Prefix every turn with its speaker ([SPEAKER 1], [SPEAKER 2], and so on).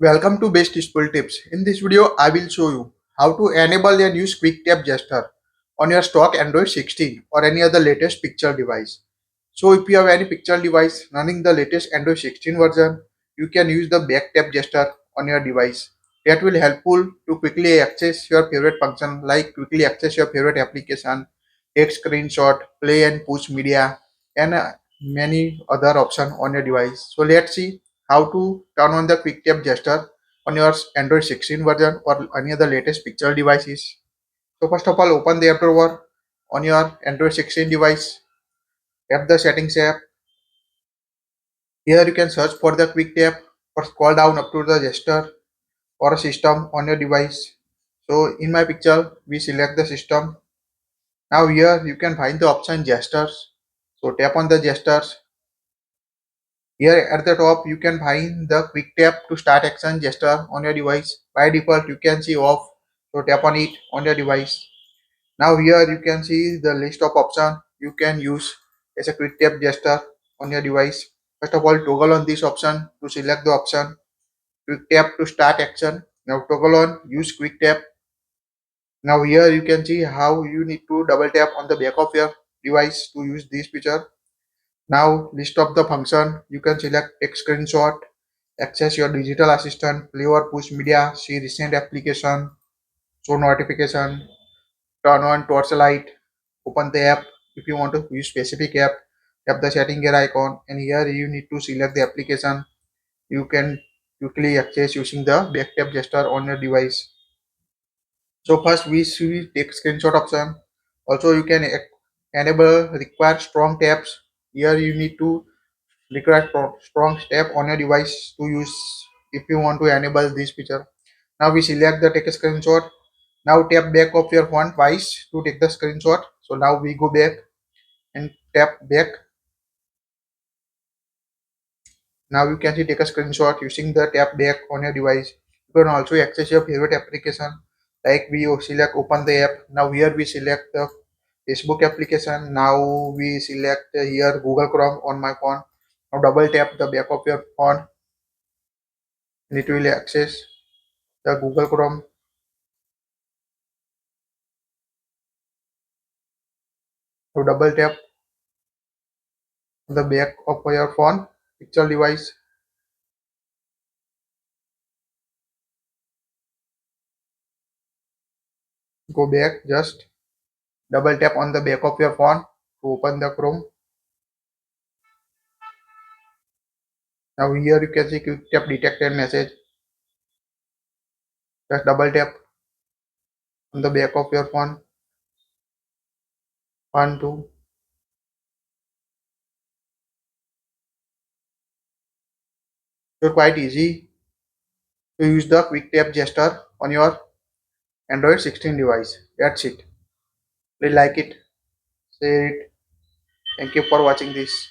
[SPEAKER 1] Welcome to Bestusefultips. In this video, I will show you how to enable and use quick tap gesture on your stock Android 16 or any other latest picture device. So if you have any picture device running the latest Android 16 version, you can use the back tap gesture on your device. That will helpful to quickly access your favorite function like quickly access your favorite application, take screenshot, play and push media, and many other options on your device. So let's see how to turn on the quick tap gesture on your Android 16 version or any other latest picture devices. So first of all, open the app drawer on your Android 16 device. Tap the settings app. Here you can search for the quick tap or scroll down up to the gesture or a system on your device. So in my picture, we select the system. Now here you can find the option gestures. So tap on the gestures. Here at the top, you can find the quick tap to start action gesture on your device. By default, you can see off. So tap on it on your device. Now here you can see the list of options you can use as a quick tap gesture on your device. First of all, toggle on this option to select the option. Quick tap to start action. Now toggle on use quick tap. Now here you can see how you need to double tap on the back of your device to use this feature. Now list of the function you can select take screenshot, access your digital assistant, play or push media, see recent application, show notification, turn on torchlight, open the app. If you want to use specific app, tap the setting gear icon and here you need to select the application you can quickly access using the back tap gesture on your device. So first we see take screenshot option. Also you can enable require strong taps. Here you need to require strong tap on your device to use if you want to enable this feature. Now we select the take a screenshot. Now tap back of your phone twice to take the screenshot. So now we go back and tap back. Now you can see take a screenshot using the tap back on your device. You can also access your favorite application like we select open the app. Now here we select the Facebook application. Now we select here Google Chrome on my phone. Now double tap the back of your phone and it will access the Google Chrome. Now double tap on the back of your phone picture device. Go back, just double tap on the back of your phone to open the Chrome. Now here you can see quick tap detected message. Just double tap on the back of your phone. 1, 2. So quite easy to use the quick tap gesture on your Android 16 device. That's it. Please like it, share it. Thank you for watching this.